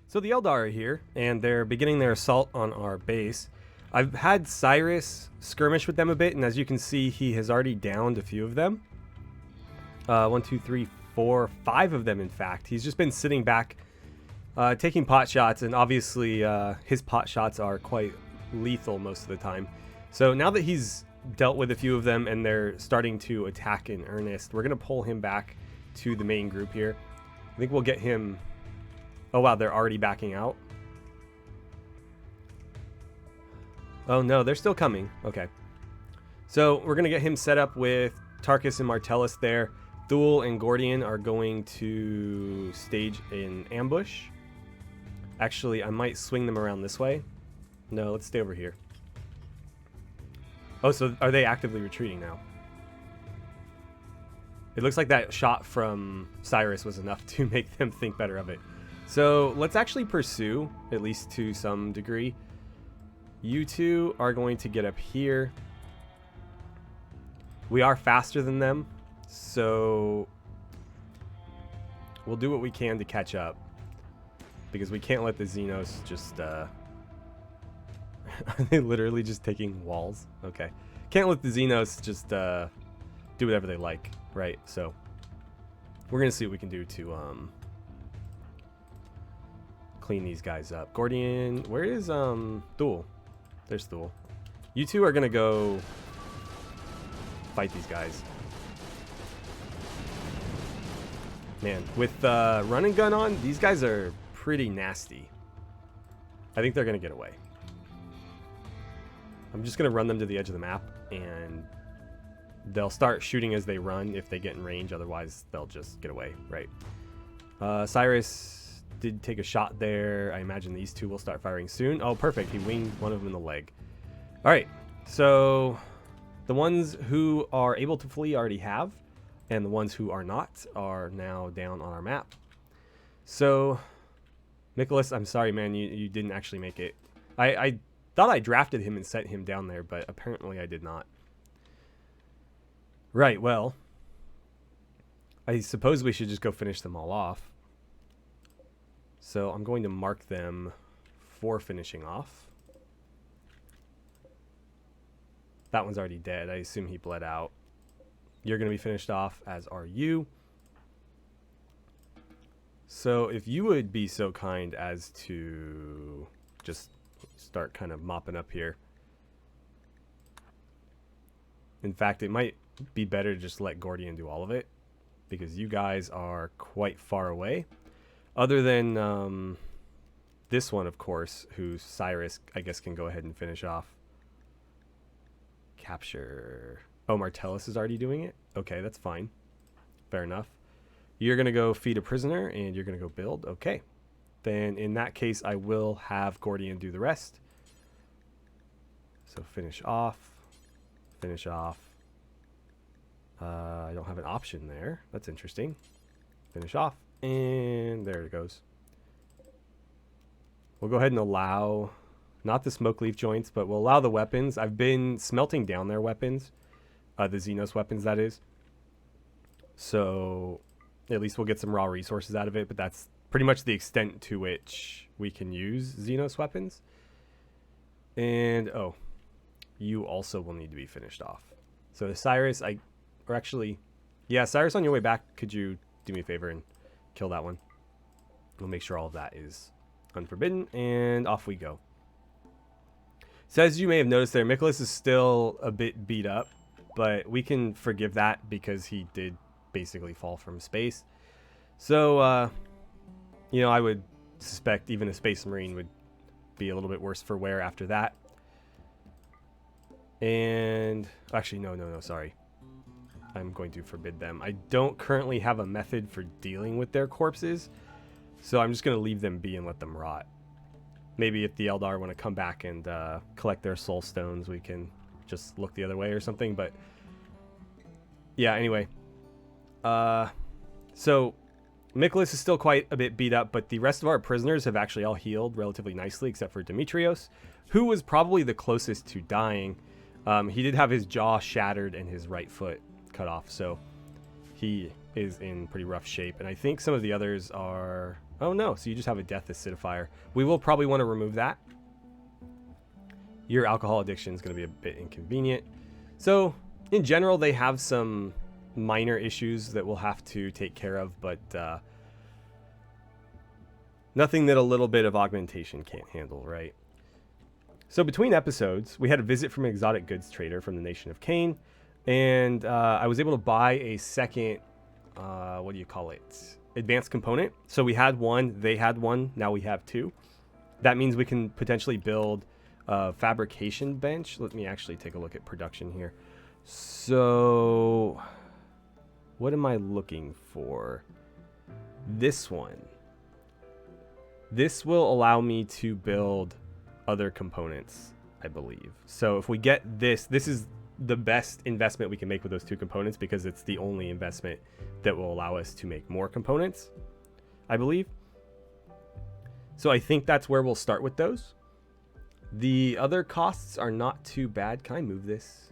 So the Eldar are here, and they're beginning their assault on our base. I've had Cyrus skirmish with them a bit, and as you can see, he has already downed a few of them. 1, 2, 3, 4, 5 of them, in fact. He's just been sitting back, taking pot shots, and obviously his pot shots are quite lethal most of the time. So now that he's dealt with a few of them and they're starting to attack in earnest, we're going to pull him back to the main group here. I think we'll get him... Oh wow, they're already backing out. Oh no, they're still coming. Okay. So we're going to get him set up with Tarkus and Martellus there. Thule and Gordian are going to stage an ambush. Actually, I might swing them around this way. No, let's stay over here. Oh, so are they actively retreating now? It looks like that shot from Cyrus was enough to make them think better of it. So let's actually pursue, at least to some degree. You two are going to get up here. We are faster than them, so we'll do what we can to catch up. Because we can't let the Xenos just... Are they literally just taking walls? Okay. Can't let the Xenos just do whatever they like, right? So we're going to see what we can do to... clean these guys up. Gordian, where is Thule? There's Thule. You two are gonna go fight these guys. Man, with run and gun on, these guys are pretty nasty. I think they're gonna get away. I'm just gonna run them to the edge of the map, and they'll start shooting as they run if they get in range. Otherwise, they'll just get away, right? Cyrus did take a shot there. I imagine these two will start firing soon. Oh, perfect. He winged one of them in the leg. All right. So the ones who are able to flee already have, and the ones who are not are now down on our map. So, Nicholas, I'm sorry, man. You didn't actually make it. I thought I drafted him and sent him down there, but apparently I did not. Right. Well, I suppose we should just go finish them all off. So I'm going to mark them for finishing off. That one's already dead. I assume he bled out. You're going to be finished off, as are you. So if you would be so kind as to just start kind of mopping up here. In fact, it might be better to just let Gordian do all of it, because you guys are quite far away. Other than this one, of course, who Cyrus, I guess, can go ahead and finish off. Capture. Oh, Martellus is already doing it? Okay, that's fine. Fair enough. You're going to go feed a prisoner, and you're going to go build. Okay. Then, in that case, I will have Gordian do the rest. So, finish off. Finish off. I don't have an option there. That's interesting. Finish off. And there it goes. We'll go ahead and allow, not the smoke leaf joints, but we'll allow the weapons. I've been smelting down their weapons. The Xenos weapons, that is. So at least we'll get some raw resources out of it, but that's pretty much the extent to which we can use Xenos weapons. And, oh, you also will need to be finished off. So Cyrus, Cyrus, on your way back, could you do me a favor and kill that one? We'll make sure all of that is unforbidden, and off we go. So as you may have noticed there, Nicholas is still a bit beat up, but we can forgive that because he did basically fall from space. So, I would suspect even a Space Marine would be a little bit worse for wear after that. And, actually, no, sorry. I'm going to forbid them. I don't currently have a method for dealing with their corpses, so I'm just going to leave them be and let them rot. Maybe if the Eldar want to come back and collect their soul stones, we can just look the other way or something, but yeah, anyway. So Nicholas is still quite a bit beat up, but the rest of our prisoners have actually all healed relatively nicely, except for Demetrios, who was probably the closest to dying. He did have his jaw shattered and his right foot cut off, so he is in pretty rough shape. And I think some of the others are Oh no, so you just have a death acidifier. We will probably want to remove that. Your alcohol addiction is going to be a bit inconvenient. So in general, they have some minor issues that we'll have to take care of, but nothing that a little bit of augmentation can't handle, right? So between episodes, we had a visit from an exotic goods trader from the nation of Cain, and I was able to buy a second, what do you call it? Advanced component. So we had one, they had one, now we have two. That means we can potentially build a fabrication bench. Let me actually take a look at production here. So what am I looking for? This one. This will allow me to build other components, I believe. So if we get this is the best investment we can make with those two components, because it's the only investment that will allow us to make more components, I believe. So I think that's where we'll start with those. The other costs are not too bad. Can I move this?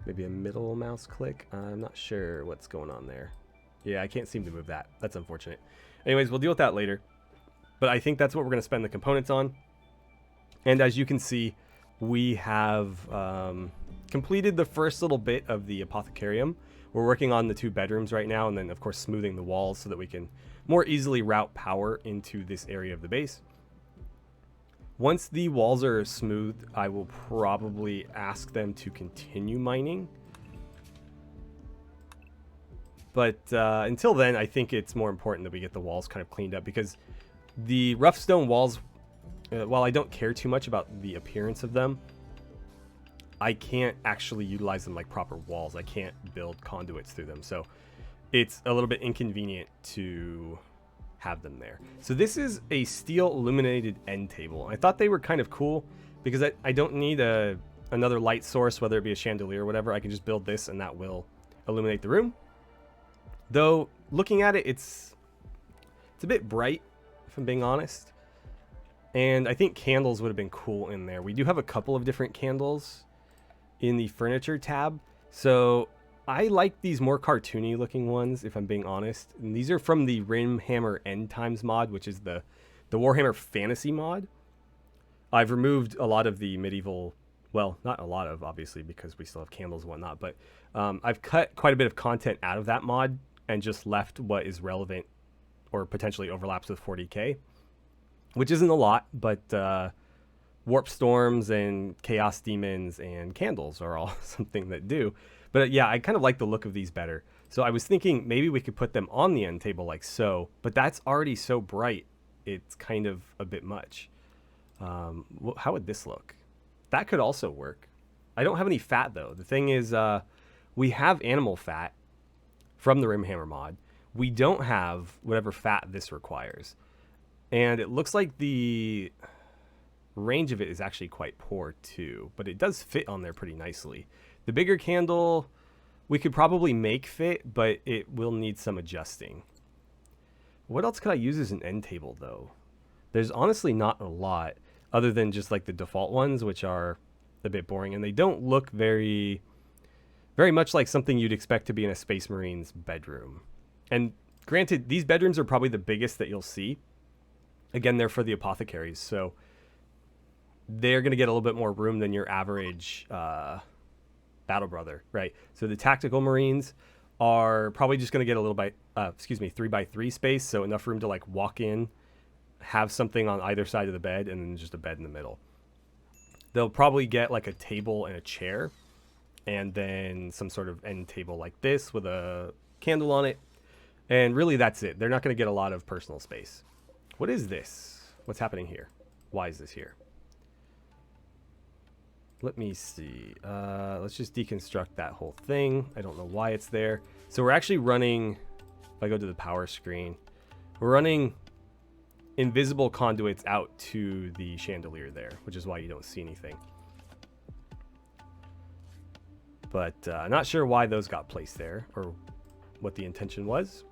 Maybe a middle mouse click? I'm not sure what's going on there. Yeah, I can't seem to move that. That's unfortunate. Anyways, we'll deal with that later. But I think that's what we're going to spend the components on. And as you can see, we have completed the first little bit of the Apothecarium. We're working on the 2 bedrooms right now, and then of course smoothing the walls so that we can more easily route power into this area of the base. Once the walls are smoothed, I will probably ask them to continue mining. But until then, I think it's more important that we get the walls kind of cleaned up, because the rough stone walls, while I don't care too much about the appearance of them, I can't actually utilize them like proper walls. I can't build conduits through them. So it's a little bit inconvenient to have them there. So this is a steel illuminated end table. I thought they were kind of cool because I don't need another light source, whether it be a chandelier or whatever. I can just build this and that will illuminate the room. Though looking at it, it's a bit bright, if I'm being honest. And I think candles would have been cool in there. We do have a couple of different candles in the furniture tab. So I like these more cartoony looking ones, if I'm being honest. And these are from the Rimhammer End Times mod, which is the Warhammer Fantasy mod. I've removed a lot of the medieval, well, not a lot of, obviously, because we still have candles and whatnot, but I've cut quite a bit of content out of that mod and just left what is relevant or potentially overlaps with 40k, which isn't a lot, but warp storms and chaos demons and candles are all something that do. But yeah, I kind of like the look of these better. So I was thinking maybe we could put them on the end table like so, but that's already so bright, it's kind of a bit much. How would this look? That could also work. I don't have any fat though. The thing is, we have animal fat from the Rimhammer mod. We don't have whatever fat this requires. And it looks like the range of it is actually quite poor too, but it does fit on there pretty nicely. The bigger candle we could probably make fit, but it will need some adjusting. What else could I use as an end table though? There's honestly not a lot other than just like the default ones, which are a bit boring, and they don't look very much like something you'd expect to be in a Space Marine's bedroom. And granted, these bedrooms are probably the biggest that you'll see. Again, they're for the apothecaries, so they're going to get a little bit more room than your average battle brother, right? So the tactical Marines are probably just going to get a little bit, 3x3 space, so enough room to like walk in, have something on either side of the bed, and then just a bed in the middle. They'll probably get like a table and a chair, and then some sort of end table like this with a candle on it. And really that's it. They're not going to get a lot of personal space. What is this? What's happening here? Why is this here? Let me see. Let's just deconstruct that whole thing. I don't know why it's there. So we're actually running, if I go to the power screen, we're running invisible conduits out to the chandelier there, which is why you don't see anything. But not sure why those got placed there or what the intention was.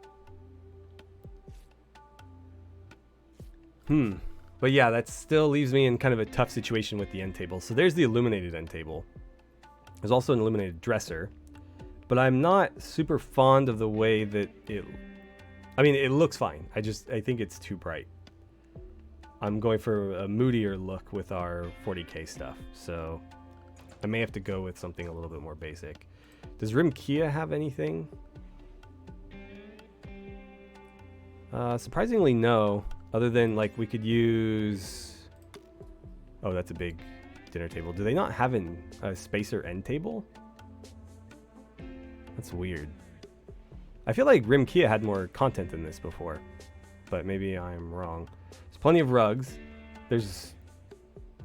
But yeah, that still leaves me in kind of a tough situation with the end table. So there's the illuminated end table. There's also an illuminated dresser, but I'm not super fond of the way that it I mean, it looks fine. I think it's too bright. I'm going for a moodier look with our 40k stuff, so I may have to go with something a little bit more basic. Does Rimkia have anything? Surprisingly, no. Other than, like, we could use... Oh, that's a big dinner table. Do they not have a spacer end table? That's weird. I feel like Rimkia had more content than this before, but maybe I'm wrong. There's plenty of rugs. There's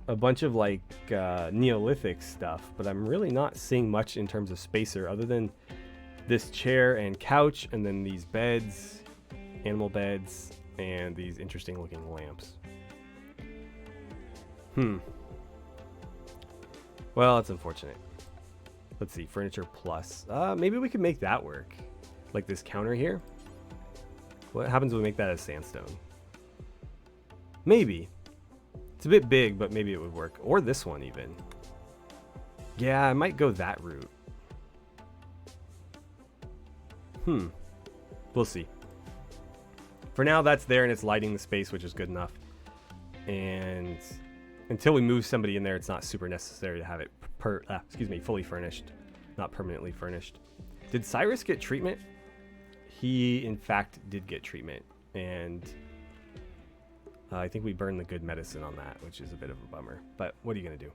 a bunch of, like, Neolithic stuff, but I'm really not seeing much in terms of spacer other than this chair and couch, and then these beds, animal beds, and these interesting looking lamps. Well, it's unfortunate. Let's see, furniture plus. Maybe we could make that work. Like this counter here. What happens when we make that as sandstone? Maybe. It's a bit big, but maybe it would work. Or this one even. Yeah, I might go that route. We'll see. For now, that's there and it's lighting the space, which is good enough. And until we move somebody in there, it's not super necessary to have it fully furnished, not permanently furnished. Did Cyrus get treatment? He, in fact, did get treatment. And I think we burned the good medicine on that, which is a bit of a bummer. But what are you going to do?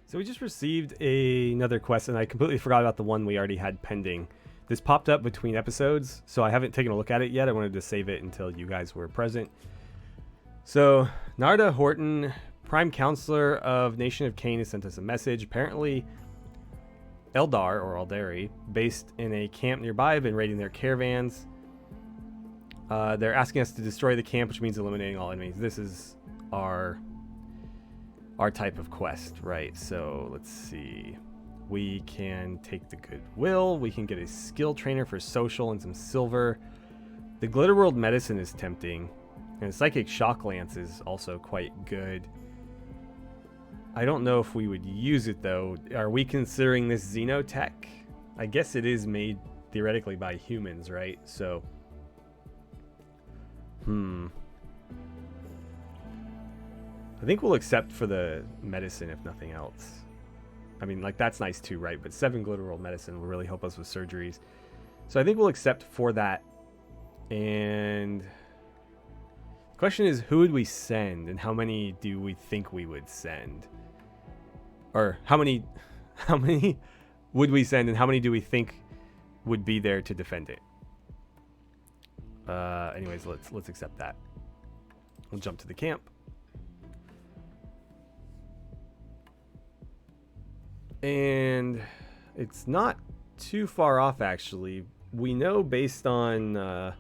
So we just received another quest, and I completely forgot about the one we already had pending. This popped up between episodes, so I haven't taken a look at it yet. I wanted to save it until you guys were present. So, Narda Horton, Prime Counselor of Nation of Cain, has sent us a message. Apparently, Eldar, or Aldari, based in a camp nearby, have been raiding their caravans. They're asking us to destroy the camp, which means eliminating all enemies. This is our type of quest, right? So, let's see. We can take the goodwill. We can get a skill trainer for social and some silver. The Glitter World medicine is tempting. And Psychic Shock Lance is also quite good. I don't know if we would use it, though. Are we considering this Xenotech? I guess it is made theoretically by humans, right? So, I think we'll accept for the medicine, if nothing else. I mean, like, that's nice too, right? But 7 Glitter World medicine will really help us with surgeries. So I think we'll accept for that. And the question is, who would we send, and how many do we think we would send? Or how many would we send, and how many do we think would be there to defend it? Anyways, let's accept that. We'll jump to the camp. And it's not too far off, actually. We know based on the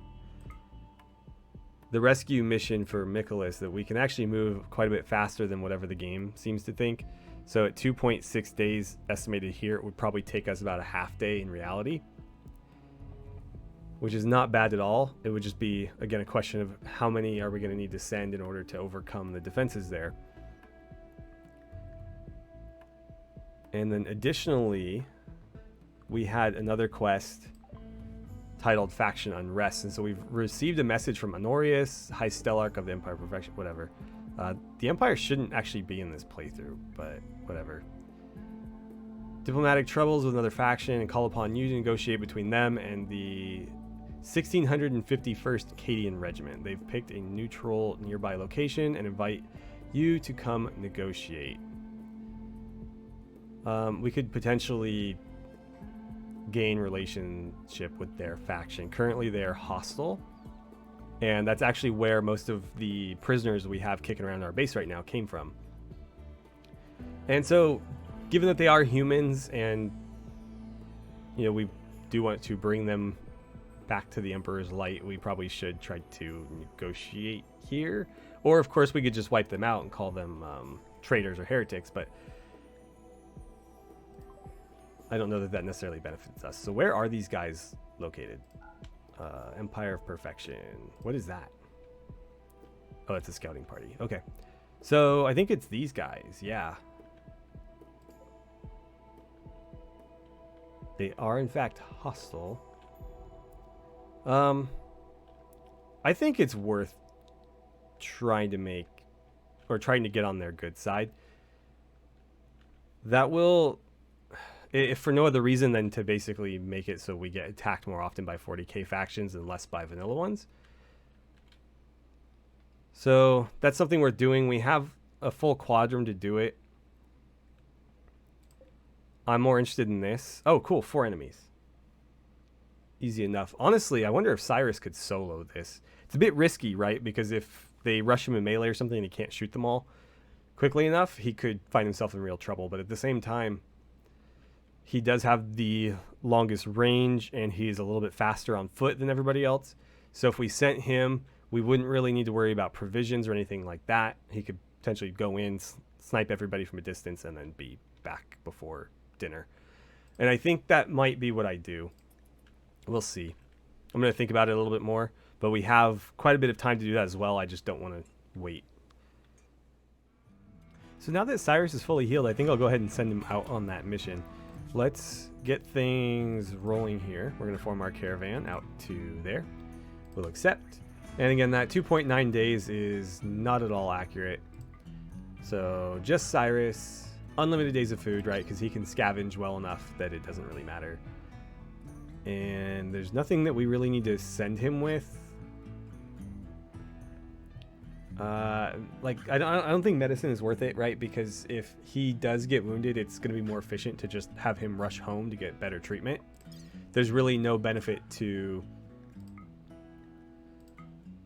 rescue mission for Michaelis that we can actually move quite a bit faster than whatever the game seems to think. So at 2.6 days estimated here, it would probably take us about a half day in reality, which is not bad at all. It would just be, again, a question of how many are we going to need to send in order to overcome the defenses there. And then additionally, we had another quest titled Faction Unrest. And so we've received a message from Honorius, High Stellarch of the Empire Perfection, whatever. The Empire shouldn't actually be in this playthrough, but whatever. Diplomatic troubles with another faction and call upon you to negotiate between them and the 1651st Cadian Regiment. They've picked a neutral nearby location and invite you to come negotiate. We could potentially gain relationship with their faction. Currently, they are hostile, and that's actually where most of the prisoners we have kicking around our base right now came from. And so, given that they are humans, and we do want to bring them back to the Emperor's light, we probably should try to negotiate here. Or, of course, we could just wipe them out and call them traitors or heretics, but I don't know that that necessarily benefits us. So where are these guys located? Empire of Perfection. What is that? Oh, it's a scouting party. Okay. So I think it's these guys. Yeah. They are, in fact, hostile. I think it's worth trying to get on their good side. That will, if for no other reason than to basically make it so we get attacked more often by 40k factions and less by vanilla ones. So that's something worth doing. We have a full quadrum to do it. I'm more interested in this. Oh, cool. 4 enemies. Easy enough. Honestly, I wonder if Cyrus could solo this. It's a bit risky, right? Because if they rush him in melee or something and he can't shoot them all quickly enough, he could find himself in real trouble. But at the same time, he does have the longest range and he's a little bit faster on foot than everybody else. So if we sent him, we wouldn't really need to worry about provisions or anything like that. He could potentially go in, snipe everybody from a distance, and then be back before dinner. And I think that might be what I do. We'll see. I'm going to think about it a little bit more, but we have quite a bit of time to do that as well. I just don't want to wait. So now that Cyrus is fully healed, I think I'll go ahead and send him out on that mission. Let's get things rolling here. We're going to form our caravan out to there. We'll accept. And again, that 2.9 days is not at all accurate. So just Cyrus, unlimited days of food, right? Because he can scavenge well enough that it doesn't really matter. And there's nothing that we really need to send him with. Like I don't think medicine is worth it, right? Because if he does get wounded, it's going to be more efficient to just have him rush home to get better treatment. There's really no benefit to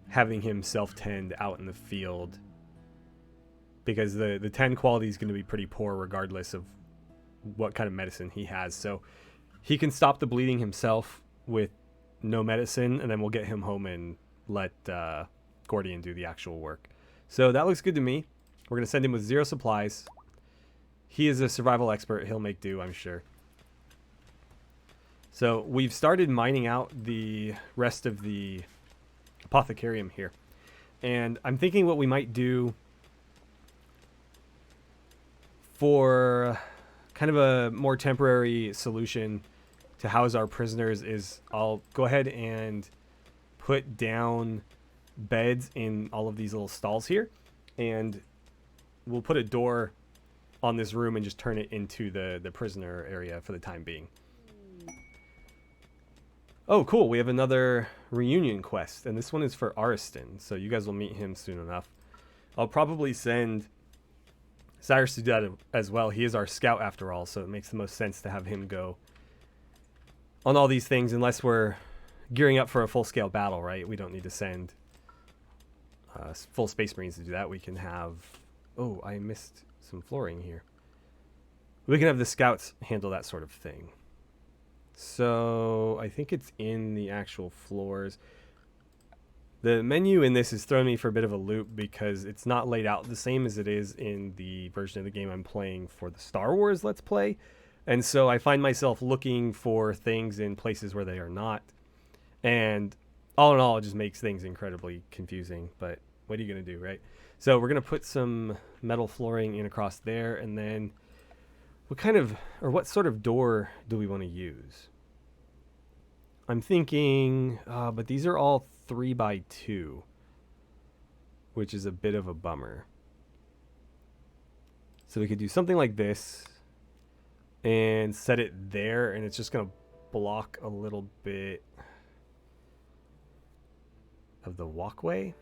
having him self-tend out in the field, because the 10 quality is going to be pretty poor regardless of what kind of medicine he has. So he can stop the bleeding himself with no medicine, and then we'll get him home and let Gordian do the actual work. So that looks good to me. We're going to send him with 0 supplies. He is a survival expert. He'll make do, I'm sure. So we've started mining out the rest of the Apothecarium here. And I'm thinking what we might do for kind of a more temporary solution to house our prisoners is I'll go ahead and put down beds in all of these little stalls here, and we'll put a door on this room and just turn it into the prisoner area for the time being. Oh, cool. We have another reunion quest, and this one is for Ariston, so you guys will meet him soon enough. I'll probably send Cyrus to do that as well. He is our scout after all, so it makes the most sense to have him go on all these things unless we're gearing up for a full-scale battle, right? We don't need to send full Space Marines to do that. We can have... Oh, I missed some flooring here. We can have the scouts handle that sort of thing. So I think it's in the actual floors. The menu in this is throwing me for a bit of a loop because it's not laid out the same as it is in the version of the game I'm playing for the Star Wars Let's Play. And so I find myself looking for things in places where they are not. And all in all, it just makes things incredibly confusing. But what are you going to do, right? So we're going to put some metal flooring in across there. And then what sort of door do we want to use? I'm thinking, but these are all 3x2, which is a bit of a bummer. So we could do something like this and set it there, and it's just going to block a little bit of the walkway.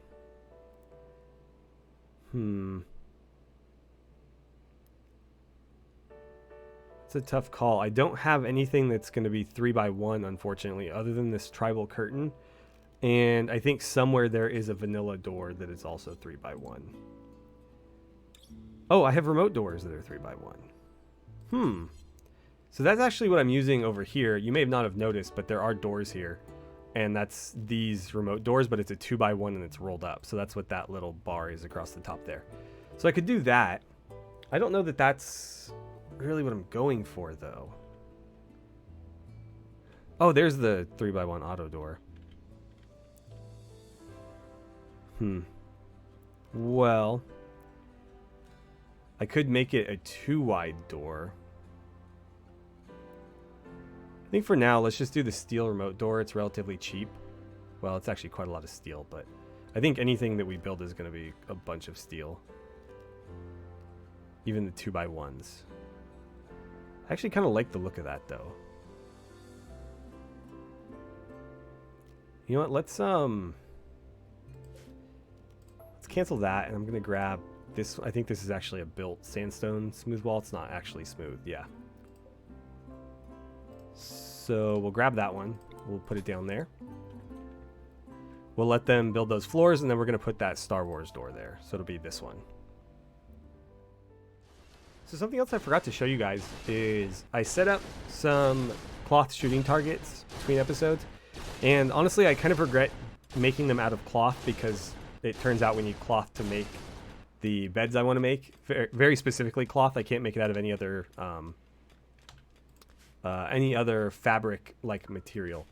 It's a tough call. I don't have anything that's going to be 3x1, unfortunately, other than this tribal curtain. And I think somewhere there is a vanilla door that is also 3x1. Oh, I have remote doors that are 3x1. So that's actually what I'm using over here. You may not have noticed, but there are doors here. And that's these remote doors, but it's a 2x1 and it's rolled up. So that's what that little bar is across the top there. So I could do that. I don't know that that's really what I'm going for, though. Oh, there's the 3x1 auto door. Well, I could make it a 2-wide door. I think for now, let's just do the steel remote door. It's relatively cheap. Well, it's actually quite a lot of steel, but I think anything that we build is going to be a bunch of steel. Even the 2x1s. I actually kind of like the look of that, though. You know what? Let's cancel that, and I'm going to grab this. I think this is actually a built sandstone smooth wall. It's not actually smooth. Yeah. So we'll grab that one. We'll put it down there. We'll let them build those floors, and then we're going to put that Star Wars door there. So it'll be this one. So something else I forgot to show you guys is I set up some cloth shooting targets between episodes. And honestly, I kind of regret making them out of cloth because it turns out we need cloth to make the beds I want to make. Very specifically cloth. I can't make it out of any other fabric-like material.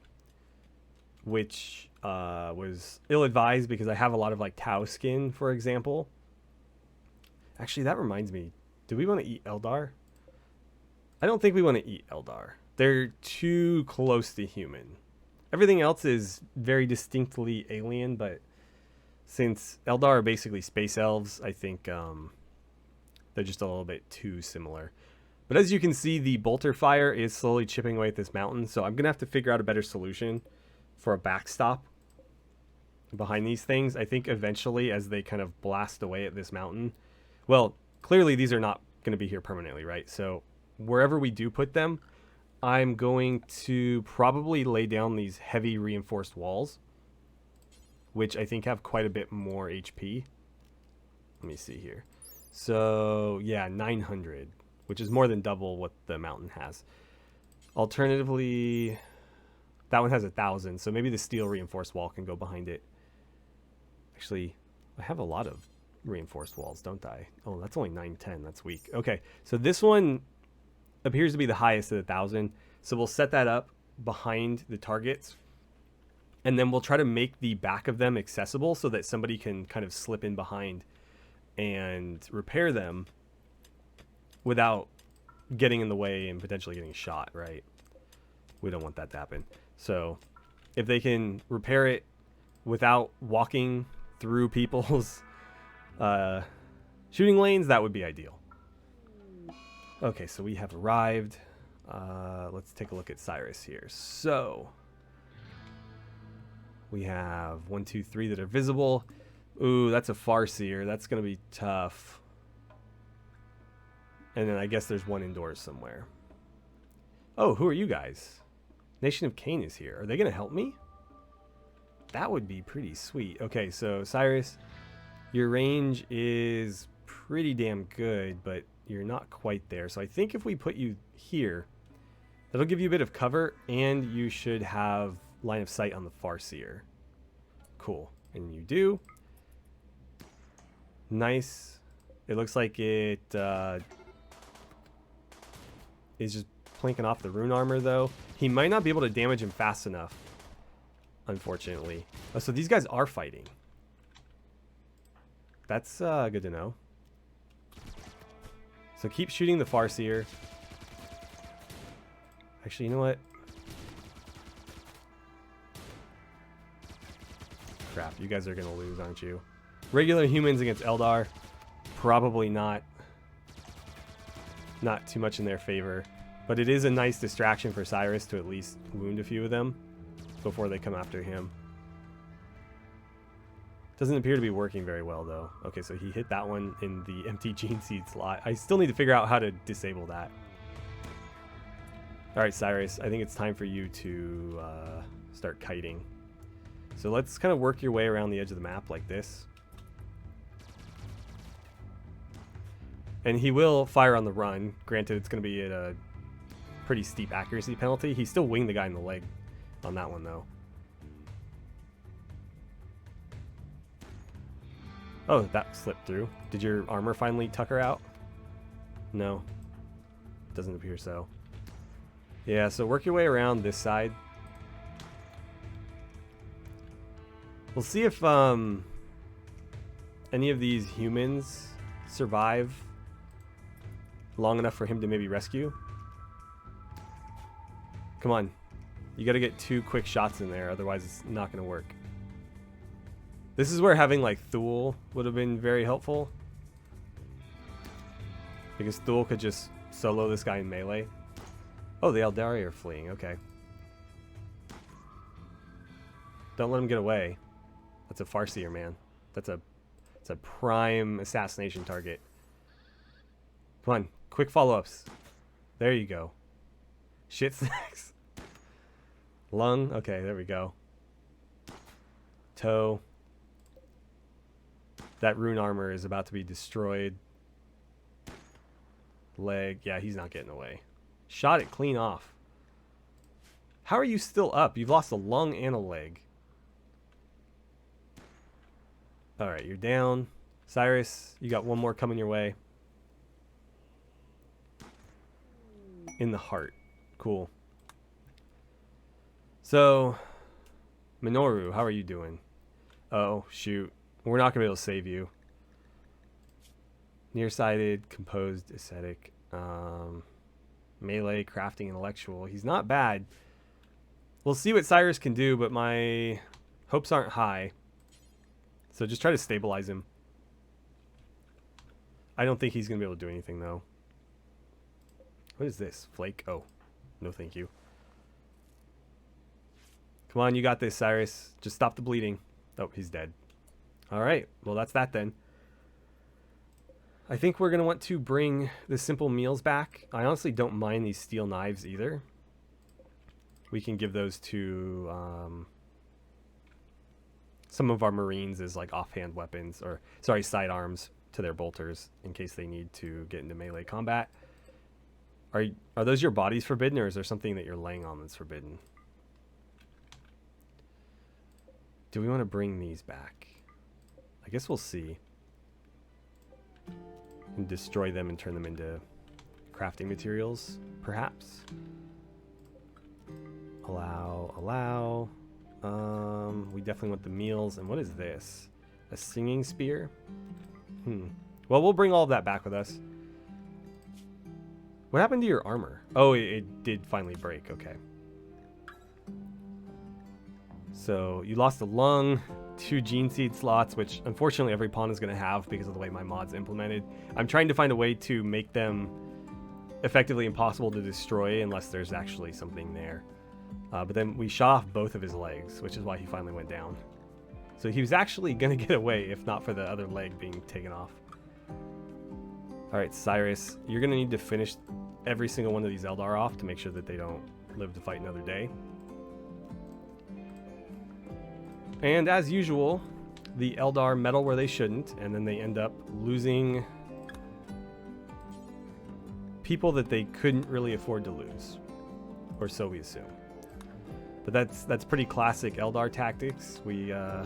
Which was ill-advised because I have a lot of like Tau skin, for example. Actually, that reminds me. Do we want to eat Eldar? I don't think we want to eat Eldar. They're too close to human. Everything else is very distinctly alien, but since Eldar are basically space elves, I think they're just a little bit too similar. But as you can see, the bolter fire is slowly chipping away at this mountain, so I'm going to have to figure out a better solution for a backstop behind these things. I think eventually, as they kind of blast away at this mountain, well, clearly these are not going to be here permanently, right? So wherever we do put them, I'm going to probably lay down these heavy reinforced walls, which I think have quite a bit more HP. Let me see here. So yeah, 900, which is more than double what the mountain has. Alternatively, that one has 1,000, so maybe the steel reinforced wall can go behind it. Actually, I have a lot of reinforced walls, don't I? Oh, that's only 910. That's weak. Okay, so this one appears to be the highest at 1,000. So we'll set that up behind the targets. And then we'll try to make the back of them accessible so that somebody can kind of slip in behind and repair them without getting in the way and potentially getting shot, right? We don't want that to happen. So if they can repair it without walking through people's shooting lanes, that would be ideal. Okay, so we have arrived. Let's take a look at Cyrus here. So we have 1, 2, 3 that are visible. Ooh, that's a Farseer. That's going to be tough. And then I guess there's one indoors somewhere. Oh, who are you guys? Nation of Cain is here. Are they going to help me? That would be pretty sweet. Okay, so Cyrus, your range is pretty damn good, but you're not quite there. So I think if we put you here, that'll give you a bit of cover, and you should have line of sight on the Farseer. Cool. And you do. Nice. It looks like it is just planking off the rune armor, though. He might not be able to damage him fast enough, unfortunately. Oh, so these guys are fighting. That's good to know. So keep shooting the Farseer. Actually, you know what? Crap, you guys are going to lose, aren't you? Regular humans against Eldar, probably not too much in their favor. But it is a nice distraction for Cyrus to at least wound a few of them before they come after him. Doesn't appear to be working very well, though. Okay, so he hit that one in the empty gene seed slot. I still need to figure out how to disable that. All right, Cyrus, I think it's time for you to start kiting. So let's kind of work your way around the edge of the map like this. And he will fire on the run. Granted, it's going to be at a pretty steep accuracy penalty. He still winged the guy in the leg on that one, though. Oh, that slipped through. Did your armor finally tucker out? No. Doesn't appear so. Yeah, so work your way around this side. We'll see if any of these humans survive long enough for him to maybe rescue. Come on. You got to get 2 quick shots in there, otherwise it's not going to work. This is where having like Thule would have been very helpful. Because Thule could just solo this guy in melee. Oh, the Eldar are fleeing. Okay. Don't let him get away. That's a Farseer, man. That's a prime assassination target. Come on, quick follow-ups. There you go. Shit snacks. Lung. Okay, there we go. Toe. That rune armor is about to be destroyed. Leg. Yeah, he's not getting away. Shot it clean off. How are you still up? You've lost a lung and a leg. Alright, you're down. Cyrus, you got one more coming your way. In the heart. Cool. So, Minoru, how are you doing? Oh, shoot. We're not going to be able to save you. Nearsighted, composed, ascetic, melee, crafting, intellectual. He's not bad. We'll see what Cyrus can do, but my hopes aren't high. So just try to stabilize him. I don't think he's going to be able to do anything, though. What is this? Flake? Oh, no thank you. Come on, you got this, Cyrus. Just stop the bleeding. Oh, he's dead. All right, well, that's that then. I think we're going to want to bring the simple meals back. I honestly don't mind these steel knives either. We can give those to some of our Marines as like offhand weapons, or sorry, sidearms to their bolters in case they need to get into melee combat. Are those your bodies forbidden, or is there something that you're laying on that's forbidden? Do we want to bring these back? I guess we'll see. And destroy them and turn them into crafting materials, perhaps. Allow. We definitely want the meals. And what is this? A singing spear? Well, we'll bring all of that back with us. What happened to your armor? Oh, it did finally break. Okay. So you lost a lung, 2 gene seed slots, which unfortunately every pawn is going to have because of the way my mod's implemented. I'm trying to find a way to make them effectively impossible to destroy unless there's actually something there. But then we shot off both of his legs, which is why he finally went down. So he was actually going to get away if not for the other leg being taken off. Alright, Cyrus, you're going to need to finish every single one of these Eldar off to make sure that they don't live to fight another day. And as usual, the Eldar meddle where they shouldn't, and then they end up losing people that they couldn't really afford to lose. Or so we assume. But that's pretty classic Eldar tactics. We or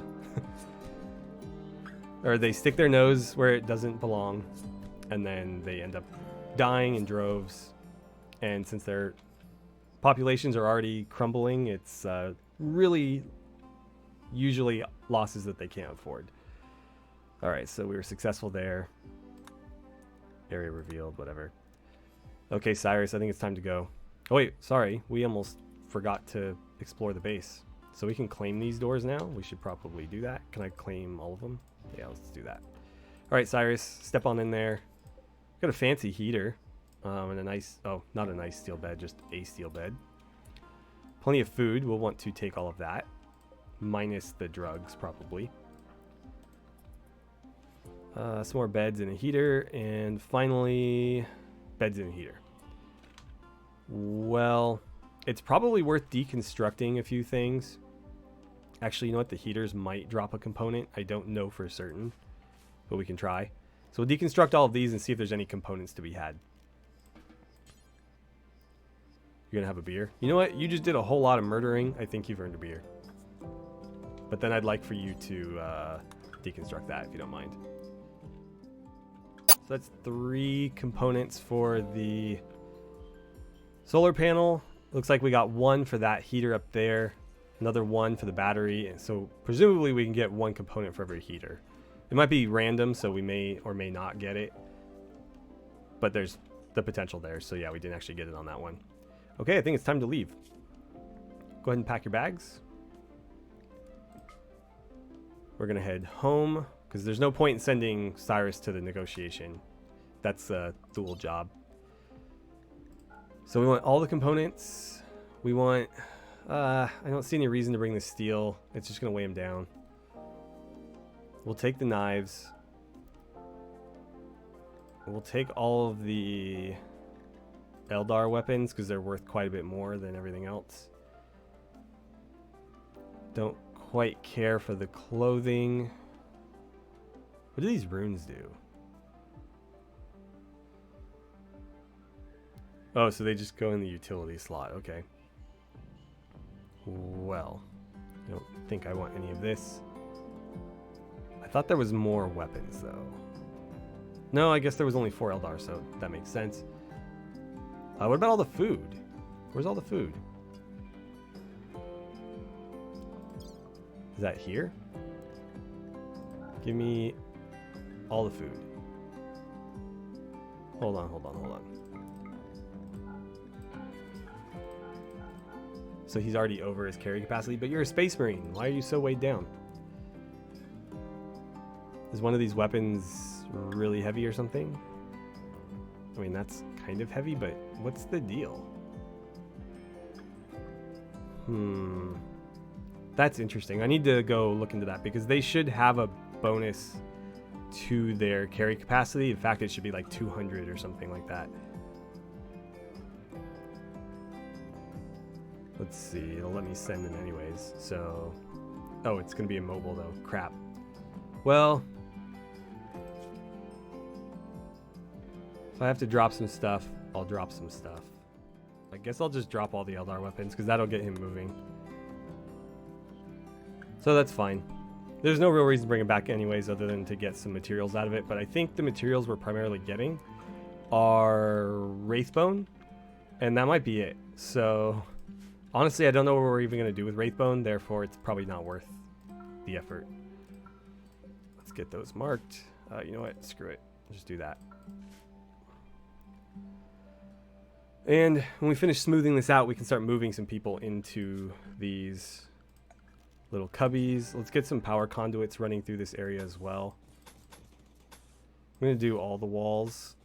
they stick their nose where it doesn't belong, and then they end up dying in droves. And since their populations are already crumbling, it's really usually losses that they can't afford. Alright, so we were successful there. Area revealed, whatever. Okay, Cyrus, I think it's time to go. Oh wait, sorry, we almost forgot to explore the base. So we can claim these doors now. We should probably do that. Can I claim all of them? Yeah, let's do that. Alright, Cyrus, step on in there. Got a fancy heater. And a nice, oh, not a nice steel bed, just a steel bed. Plenty of food. We'll want to take all of that. Minus the drugs, probably. Some more beds and a heater. And finally, beds and a heater. Well, it's probably worth deconstructing a few things. Actually, you know what? The heaters might drop a component. I don't know for certain, but we can try. So we'll deconstruct all of these and see if there's any components to be had. You're gonna have a beer? You know what? You just did a whole lot of murdering. I think you've earned a beer. But then I'd like for you to deconstruct that, if you don't mind. So that's 3 components for the solar panel. Looks like we got 1 for that heater up there. Another 1 for the battery. And so presumably we can get 1 component for every heater. It might be random, so we may or may not get it. But there's the potential there. So yeah, we didn't actually get it on that one. Okay, I think it's time to leave. Go ahead and pack your bags. we're going to head home because there's no point in sending Cyrus to the negotiation. That's a dual job. So we want all the components. We want... I don't see any reason to bring the steel. It's just going to weigh him down. We'll take the knives. We'll take all of the Eldar weapons because they're worth quite a bit more than everything else. Don't quite care for the clothing. What do these runes do? Oh, so they just go in the utility slot. Okay. Well, I don't think I want any of this. I thought there was more weapons, though. No, I guess there was only 4 Eldar, so that makes sense. What about all the food? Where's all the food? Is that here? Give me all the food. Hold on, hold on, hold on. So he's already over his carry capacity, but you're a Space Marine. Why are you so weighed down? Is one of these weapons really heavy or something? I mean, that's kind of heavy, but what's the deal? That's interesting. I need to go look into that because they should have a bonus to their carry capacity. In fact, it should be like 200 or something like that. Let's see. It'll let me send them anyways. So, oh, it's going to be immobile though. Crap. Well, if I have to drop some stuff, I'll drop some stuff. I guess I'll just drop all the Eldar weapons because that'll get him moving. So that's fine. There's no real reason to bring him back anyways other than to get some materials out of it. But I think the materials we're primarily getting are Wraithbone. And that might be it. So honestly, I don't know what we're even going to do with Wraithbone. Therefore, it's probably not worth the effort. Let's get those marked. You know what? Screw it. Just do that. And when we finish smoothing this out, we can start moving some people into these little cubbies. Let's get some power conduits running through this area as well. I'm going to do all the walls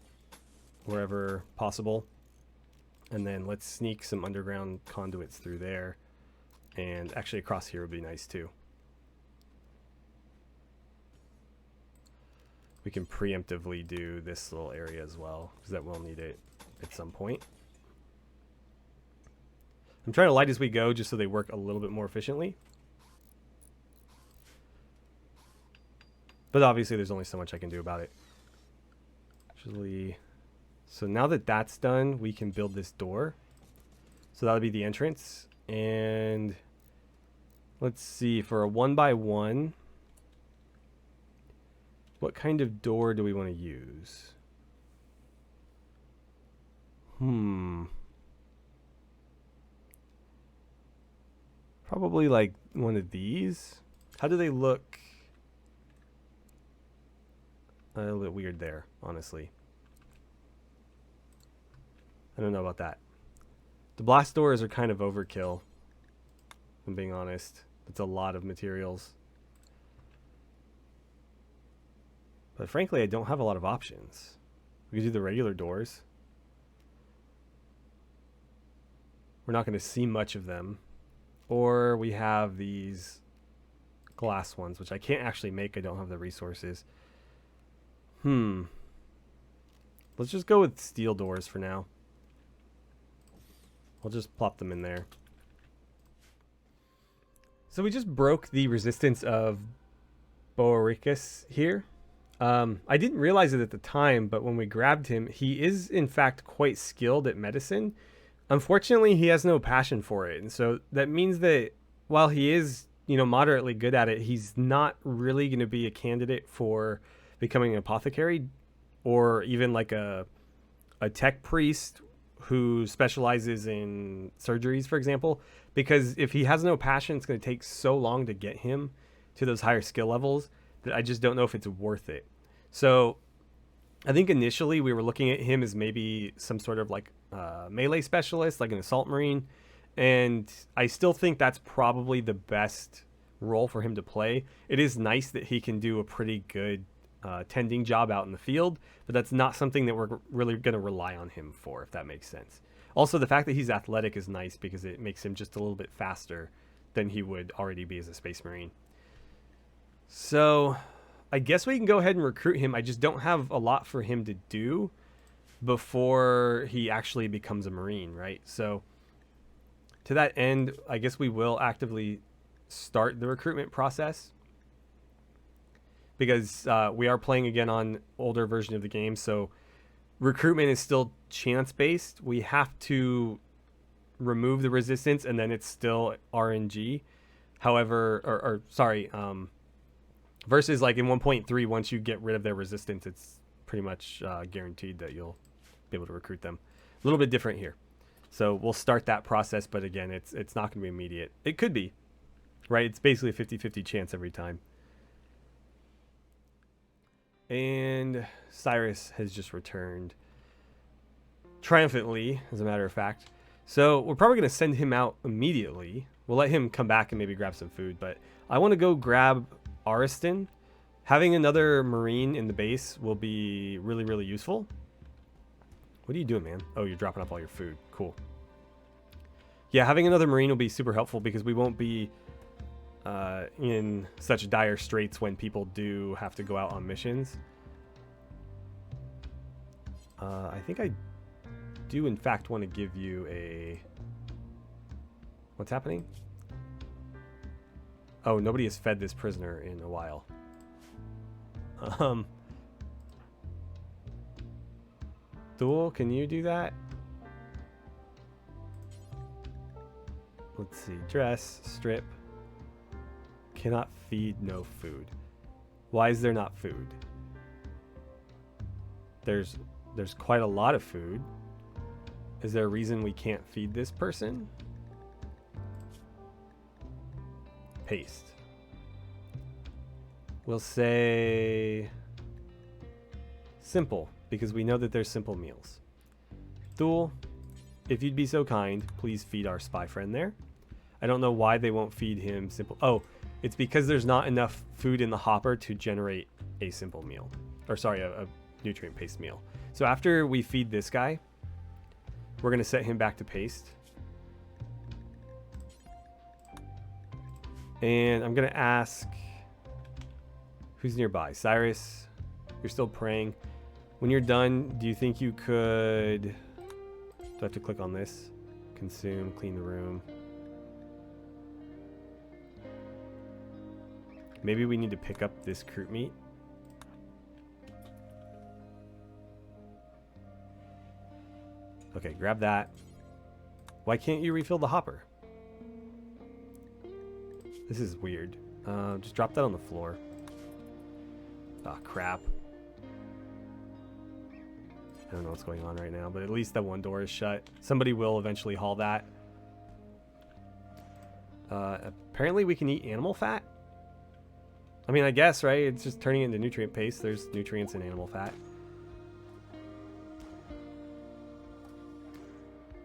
wherever possible. And then let's sneak some underground conduits through there. And actually across here would be nice too. We can preemptively do this little area as well, because that will need it at some point. I'm trying to light as we go just so they work a little bit more efficiently. But obviously there's only so much I can do about it. Actually, so now that that's done, we can build this door. So that'll be the entrance. And let's see, for a 1x1, what kind of door do we want to use? Probably like one of these. How do they look? A little bit weird there, honestly. I don't know about that. The blast doors are kind of overkill, if I'm being honest. It's a lot of materials. But frankly, I don't have a lot of options. We could do the regular doors. We're not going to see much of them. Or we have these glass ones, which I can't actually make. I don't have the resources. Let's just go with steel doors for now. I'll just plop them in there. So we just broke the resistance of Boaricus here. I didn't realize it at the time, but when we grabbed him, he is in fact quite skilled at medicine. Unfortunately, he has no passion for it. And so that means that while he is, moderately good at it, he's not really going to be a candidate for becoming an apothecary or even like a tech priest who specializes in surgeries, for example, because if he has no passion, it's going to take so long to get him to those higher skill levels that I just don't know if it's worth it. So I think initially we were looking at him as maybe some sort of like melee specialist, like an assault marine. And I still think that's probably the best role for him to play. It is nice that he can do a pretty good tending job out in the field, but that's not something that we're really going to rely on him for, if that makes sense. Also, the fact that he's athletic is nice because it makes him just a little bit faster than he would already be as a Space Marine. So I guess we can go ahead and recruit him. I just don't have a lot for him to do before he actually becomes a Marine, right? So to that end, I guess we will actively start the recruitment process, because we are playing again on older version of the game, so recruitment is still chance based. We have to remove the resistance and then it's still RNG. However, versus like in 1.3, once you get rid of their resistance, it's pretty much guaranteed that you'll be able to recruit them. A little bit different here. So we'll start that process, but again, it's not going to be immediate. It could be, right? It's basically a 50-50 chance every time. And Cyrus has just returned triumphantly, as a matter of fact. So we're probably going to send him out immediately. We'll let him come back and maybe grab some food, but I want to go grab Ariston. Having another Marine in the base will be really, really useful. What are you doing, man? Oh, you're dropping off all your food. Cool. Yeah, having another Marine will be super helpful because we won't be in such dire straits when people do have to go out on missions. I think I do, in fact, want to give you a... What's happening? Oh, nobody has fed this prisoner in a while. Duel, can you do that? Let's see. Dress, strip. Cannot feed, no food. Why is there not food? There's quite a lot of food. Is there a reason we can't feed this person? Paste. We'll say simple, because we know that there's simple meals. Thule, if you'd be so kind, please feed our spy friend there. I don't know why they won't feed him simple. Oh, it's because there's not enough food in the hopper to generate a simple meal. Or sorry, a nutrient paste meal. So after we feed this guy, we're going to set him back to paste. And I'm going to ask, who's nearby? Cyrus, you're still praying. When you're done, do you think you could... Do I have to click on this? Consume, clean the room. Maybe we need to pick up this croup meat. Okay, grab that. Why can't you refill the hopper? This is weird. Just drop that on the floor. Oh, crap. I don't know what's going on right now, but at least that one door is shut. Somebody will eventually haul that. Apparently we can eat animal fat. I mean, I guess, right? It's just turning into nutrient paste. There's nutrients in animal fat.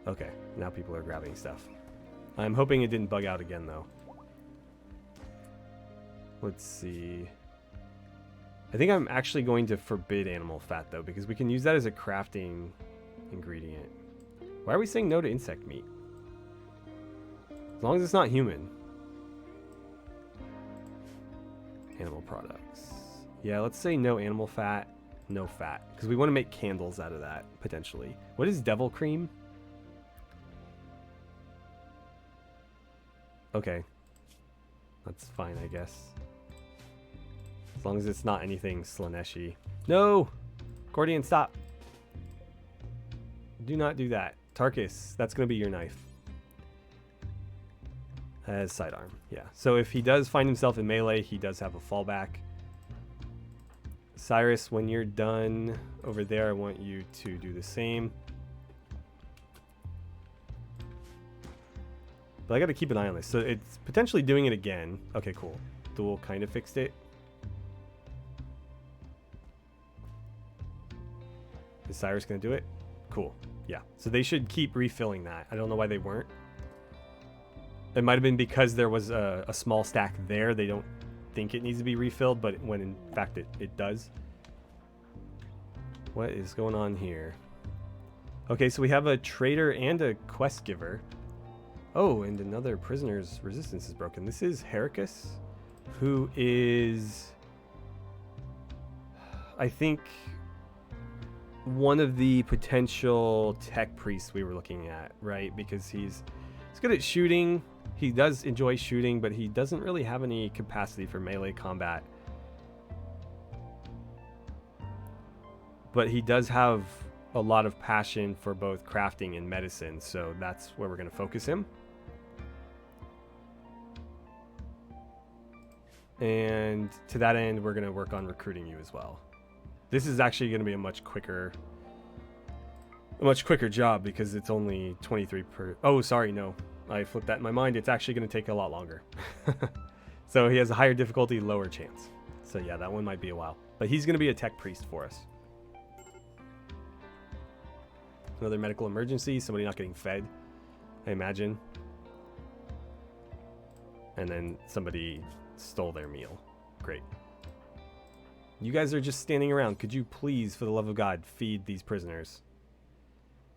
Okay, now people are grabbing stuff. I'm hoping it didn't bug out again, though. Let's see. I think I'm actually going to forbid animal fat, though, because we can use that as a crafting ingredient. Why are we saying no to insect meat? As long as it's not human. Animal products. Yeah, let's say no animal fat, no fat. Because we want to make candles out of that, potentially. What is devil cream? Okay. That's fine, I guess. As long as it's not anything Slaneshi. No! Gordian, stop! Do not do that. Tarkus, that's going to be your knife. As sidearm, yeah. So if he does find himself in melee, he does have a fallback. Cyrus, when you're done over there, I want you to do the same. But I got to keep an eye on this. So it's potentially doing it again. Okay, cool. Duel kind of fixed it. Is Cyrus going to do it? Cool. Yeah. So they should keep refilling that. I don't know why they weren't. It might have been because there was a small stack there. They don't think it needs to be refilled, but when in fact it does. What is going on here? Okay, so we have a trader and a quest giver. Oh, and another prisoner's resistance is broken. This is Heracus, who is, I think, one of the potential tech priests we were looking at, right? Because he's good at shooting. He does enjoy shooting, but he doesn't really have any capacity for melee combat. But he does have a lot of passion for both crafting and medicine, so that's where we're going to focus him. And to that end, we're going to work on recruiting you as well. This is actually going to be a much quicker job because it's only 23 per... Oh, sorry, no. I flipped that in my mind. It's actually going to take a lot longer. So he has a higher difficulty, lower chance. So yeah, that one might be a while. But he's going to be a tech priest for us. Another medical emergency, somebody not getting fed, I imagine. And then somebody stole their meal. Great. You guys are just standing around. Could you please, for the love of God, feed these prisoners?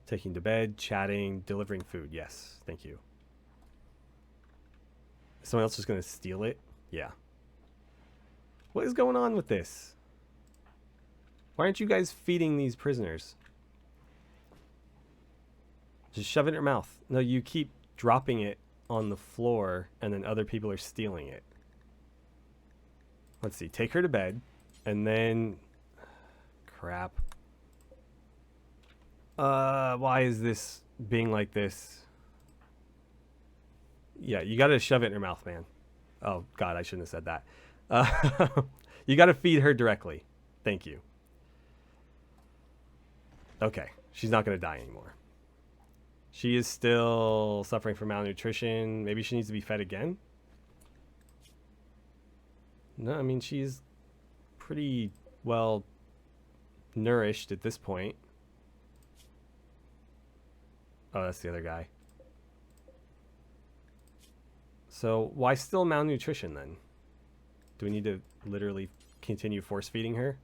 Taking to bed, chatting, delivering food. Yes, thank you. Someone else is going to steal it? Yeah. What is going on with this? Why aren't you guys feeding these prisoners? Just shove it in your mouth. No, you keep dropping it on the floor and then other people are stealing it. Let's see. Take her to bed and then... Crap. Why is this being like this? Yeah, you gotta shove it in your mouth, man. Oh, God, I shouldn't have said that. You gotta feed her directly. Thank you. Okay, she's not gonna die anymore. She is still suffering from malnutrition. Maybe she needs to be fed again? No, I mean, she's pretty well nourished at this point. Oh, that's the other guy. So why still malnutrition then? Do we need to literally continue force feeding her?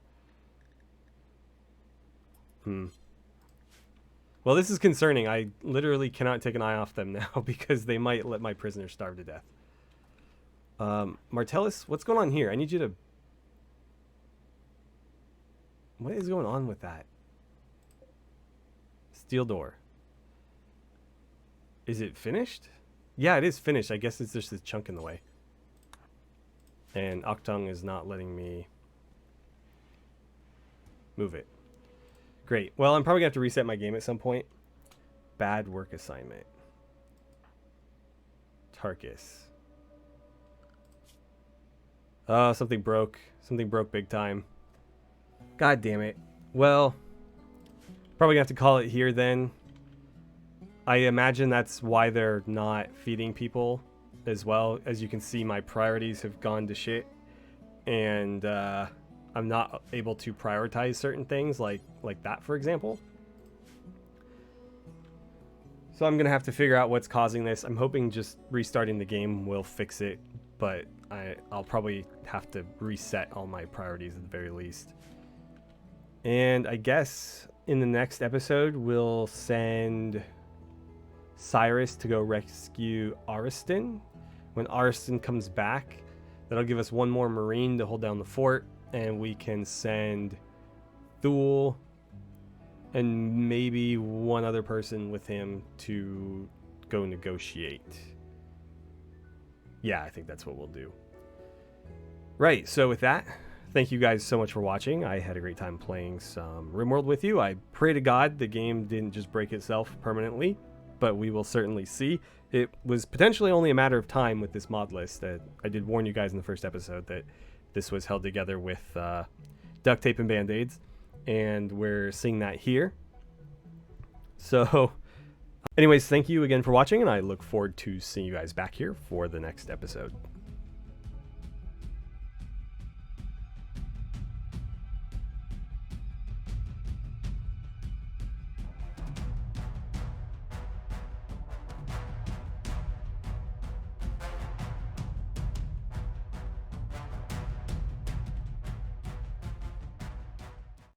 Well, this is concerning. I literally cannot take an eye off them now because they might let my prisoners starve to death. Martellus, what's going on here? I need you to... What is going on with that? Steel door. Is it finished? Yeah, it is finished. I guess it's just this chunk in the way. And Octung is not letting me move it. Great. Well, I'm probably going to have to reset my game at some point. Bad work assignment. Tarkus. Oh, something broke. Something broke big time. God damn it. Well, probably going to have to call it here then. I imagine that's why they're not feeding people as well. As you can see, my priorities have gone to shit. And I'm not able to prioritize certain things like that, for example. So I'm going to have to figure out what's causing this. I'm hoping just restarting the game will fix it. But I'll probably have to reset all my priorities at the very least. And I guess in the next episode, we'll send Cyrus to go rescue Ariston. When Ariston comes back, that'll give us one more Marine to hold down the fort, and we can send Thule and maybe one other person with him to go negotiate. Yeah, I think that's what we'll do. Right, so with that, thank you guys so much for watching. I had a great time playing some Rimworld with you. I pray to God the game didn't just break itself permanently, but we will certainly see. It was potentially only a matter of time with this mod list. I did warn you guys in the first episode that this was held together with duct tape and band-aids, and we're seeing that here. So anyways, thank you again for watching, and I look forward to seeing you guys back here for the next episode.